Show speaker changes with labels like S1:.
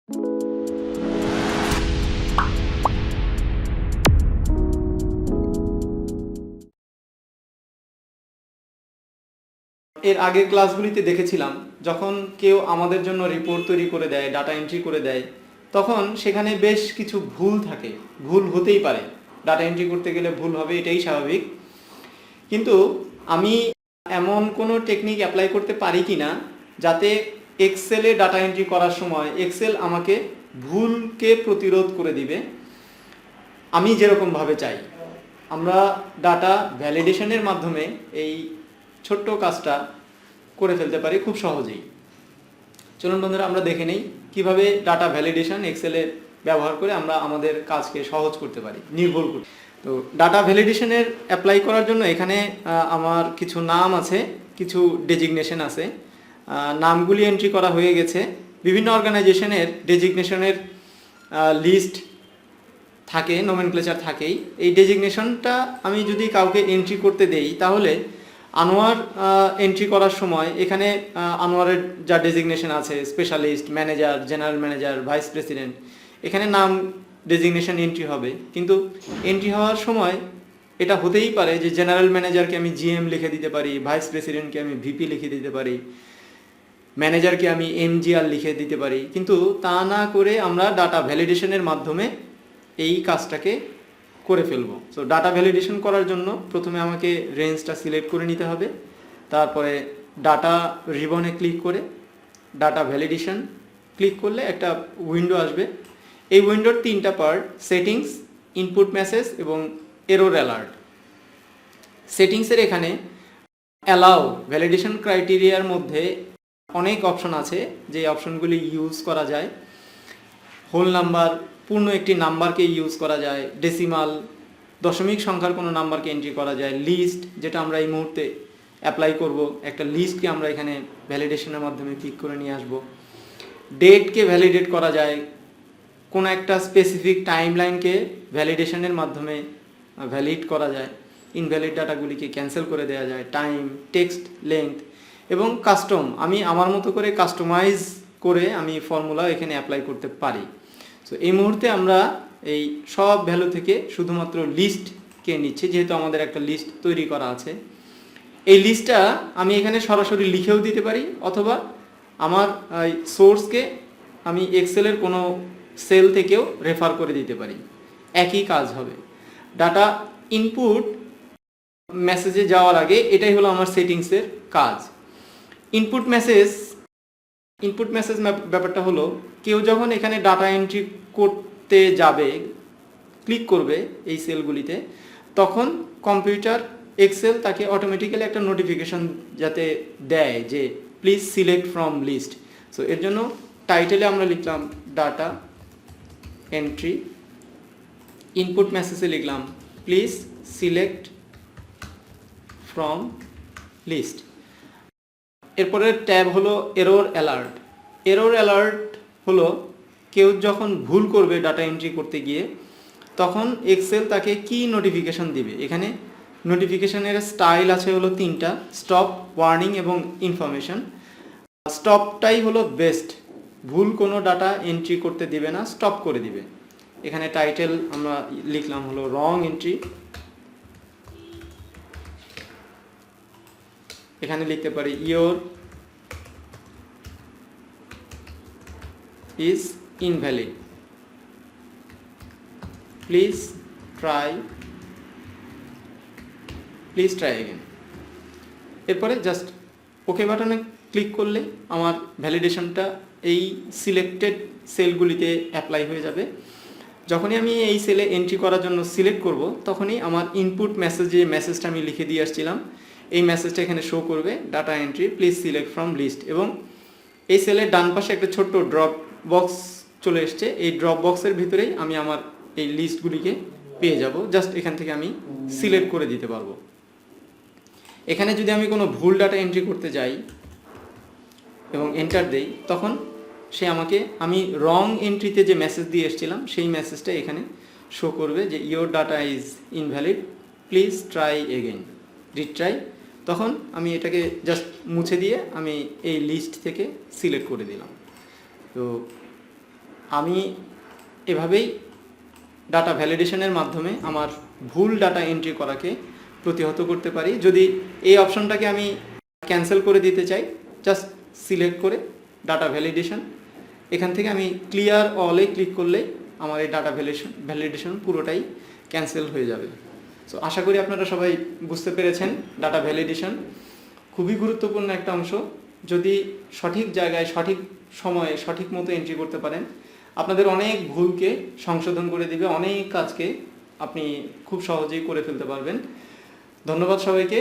S1: এর আগের ক্লাসগুলিতে দেখেছিলাম যখন কেউ আমাদের জন্য রিপোর্ট তৈরি করে দেয়, ডাটা এন্ট্রি করে দেয়, তখন সেখানে বেশ কিছু ভুল থাকে। ভুল হতেই পারে, ডাটা এন্ট্রি করতে গেলে ভুল হবে, এটাই স্বাভাবিক। কিন্তু আমি এমন কোনো টেকনিক অ্যাপ্লাই করতে পারি কি না যাতে এক্সেলে ডাটা এন্ট্রি করার সময় এক্সেল আমাকে ভুলকে প্রতিরোধ করে দিবে আমি যেরকমভাবে চাই। আমরা ডাটা ভ্যালিডেশনের মাধ্যমে এই ছোট্ট কাজটা করে ফেলতে পারি খুব সহজেই। চলুন বন্ধুরা, আমরা দেখে নেই কীভাবে ডাটা ভ্যালিডেশন এক্সেলে ব্যবহার করে আমরা আমাদের কাজকে সহজ করতে পারি, নির্ভুল করতে। তো ডাটা ভ্যালিডেশনের অ্যাপ্লাই করার জন্য এখানে আমার কিছু নাম আছে, কিছু ডেজিগনেশন আছে। নামগুলি এন্ট্রি করা হয়ে গেছে। বিভিন্ন অর্গানাইজেশনের ডেজিগনেশনের লিস্ট থাকে, নোমেনক্লেচার থাকেই। এই ডেজিগনেশনটা আমি যদি কাউকে এন্ট্রি করতে দেই তাহলে আনোয়ার এন্ট্রি করার সময় এখানে আনোয়ারের যা ডেজিগনেশন আছে, specialist, manager, general manager, vice president, এখানে নাম ডেজিগনেশন এন্ট্রি হবে। কিন্তু এন্ট্রি হওয়ার সময় এটা হতেই পারে যে জেনারেল ম্যানেজারকে আমি জিএম লিখে দিতে পারি, ভাইস প্রেসিডেন্টকে আমি ভিপি লিখে দিতে পারি, ম্যানেজারকে আমি এমজিআর লিখে দিতে পারি। কিন্তু তা না করে আমরা ডাটা ভ্যালিডেশনের মাধ্যমে এই কাজটাকে করে ফেলবো। সো ডাটা ভ্যালিডেশন করার জন্য প্রথমে আমাকে রেঞ্জটা সিলেক্ট করে নিতে হবে। তারপরে ডাটা রিবনে ক্লিক করে ডাটা ভ্যালিডেশন ক্লিক করলে একটা উইন্ডো আসবে। এই উইন্ডোর তিনটা পার্ট: সেটিংস, ইনপুট মেসেজ এবং এরর অ্যালার্ট। সেটিংসের এখানে অ্যালাউ ভ্যালিডেশন ক্রাইটেরিয়ার মধ্যে অনেক অপশন আছে, যে অপশনগুলি ইউজ করা যায়। হোল নাম্বার, পূর্ণ একটি নাম্বারকে ইউজ করা যায়। ডেসিমাল, দশমিক সংখ্যার কোনো নাম্বারকে এন্ট্রি করা যায়। লিস্ট, যেটা আমরা এই মুহূর্তে অ্যাপ্লাই করব, একটা লিস্টকে আমরা এখানে ভ্যালিডেশনের মাধ্যমে পিক করে নিয়ে আসব। ডেটকে ভ্যালিডেট করা যায়, কোনো একটা স্পেসিফিক টাইমলাইনকে ভ্যালিডেশনের মাধ্যমে ভ্যালিড করা যায়। ইনভ্যালিড ডাটাগুলিকে ক্যান্সেল করে দেওয়া যায়। টাইম, টেক্সট লেন্থ এবং কাস্টম, আমি আমার মতো করে কাস্টমাইজ করে আমি ফর্মুলা এখানে অ্যাপ্লাই করতে পারি। সো এই মুহূর্তে আমরা এই সব ভ্যালু থেকে শুধুমাত্র লিস্টকে নিচ্ছি, যেহেতু আমাদের একটা লিস্ট তৈরি করা আছে। এই লিস্টটা আমি এখানে সরাসরি লিখেও দিতে পারি, অথবা আমার সোর্সকে আমি এক্সেলের কোনো সেল থেকেও রেফার করে দিতে পারি, একই কাজ হবে। ডাটা ইনপুট মেসেজে যাওয়ার আগে এটাই হলো আমার সেটিংসের কাজ। ইনপুট মেসেজ ব্যাপারটা হলো, কেউ যখন এখানে ডাটা এন্ট্রি করতে যাবে, ক্লিক করবে এই সেলগুলিতে, তখন কম্পিউটার এক্সেল তাকে অটোমেটিক্যালি একটা নোটিফিকেশন যাতে দেয় যে please select from list. So এর জন্য টাইটেলে আমরা লিখলাম ডাটা এন্ট্রি, ইনপুট মেসেজে লিখলাম প্লিজ সিলেক্ট ফ্রম লিস্ট। এরপরের ট্যাব হলো এরর অ্যালার্ট। এরর অ্যালার্ট হলো কেউ যখন ভুল করবে ডাটা এন্ট্রি করতে গিয়ে, তখন এক্সেল তাকে কি নোটিফিকেশন দিবে। এখানে নোটিফিকেশনের স্টাইল আছে হলো তিনটা: স্টপ, ওয়ার্নিং এবং ইনফরমেশন। স্টপটাই হলো বেস্ট, ভুল কোনো ডাটা এন্ট্রি করতে দিবে না, স্টপ করে দিবে। এখানে টাইটেল আমরা লিখলাম হলো রং এন্ট্রি। এখানে লিখতে পারি your is invalid, please try again. এরপরে জাস্ট ওকে বাটনে ক্লিক করলে আমার ভ্যালিডেশনটা এই সিলেক্টেড সেলগুলিতে অ্যাপ্লাই হয়ে যাবে। যখনই আমি এই সেলে এন্ট্রি করার জন্য সিলেক্ট করব, তখনই আমার ইনপুট মেসেজে মেসেজটা আমি লিখে দিয়ে আসছিলাম, এই মেসেজটা এখানে শো করবে, data entry please select from list. এবং এই সেলের ডান পাশে একটা ছোট্ট ড্রপ বক্স চলে এসছে। এই ড্রপ বক্সের ভিতরেই আমি আমার এই লিস্টগুলিকে পেয়ে যাব। জাস্ট এখান থেকে আমি সিলেক্ট করে দিতে পারবো। এখানে যদি আমি কোনো ভুল ডাটা এন্ট্রি করতে যাই এবং এন্টার দেই, তখন সে আমাকে, আমি রং এন্ট্রিতে যে মেসেজ দিয়ে এসেছিলাম সেই মেসেজটা এখানে শো করবে যে your data is invalid, please try again, retry. তখন আমি এটাকে জাস্ট মুছে দিয়ে আমি এই লিস্ট থেকে সিলেক্ট করে দিলাম। তো আমি এভাবেই ডাটা ভ্যালিডেশনের মাধ্যমে আমার ভুল ডাটা এন্ট্রি করাকে প্রতিহত করতে পারি। যদি এই অপশনটাকে আমি ক্যান্সেল করে দিতে চাই, জাস্ট সিলেক্ট করে ডাটা ভ্যালিডেশন, এখান থেকে আমি ক্লিয়ার অলে ক্লিক করলেই আমার এই ডাটা ভ্যালিডেশন পুরোটাই ক্যান্সেল হয়ে যাবে। সো আশা করি আপনারা সবাই বুঝতে পেরেছেন, ডাটা ভ্যালিডেশন খুবই গুরুত্বপূর্ণ একটা অংশ। যদি সঠিক জায়গায় সঠিক সময়ে সঠিক মতো এন্ট্রি করতে পারেন, আপনাদের অনেক ভুলকে সংশোধন করে দিবে, অনেক কাজকে আপনি খুব সহজেই করে ফেলতে পারবেন। ধন্যবাদ সবাইকে।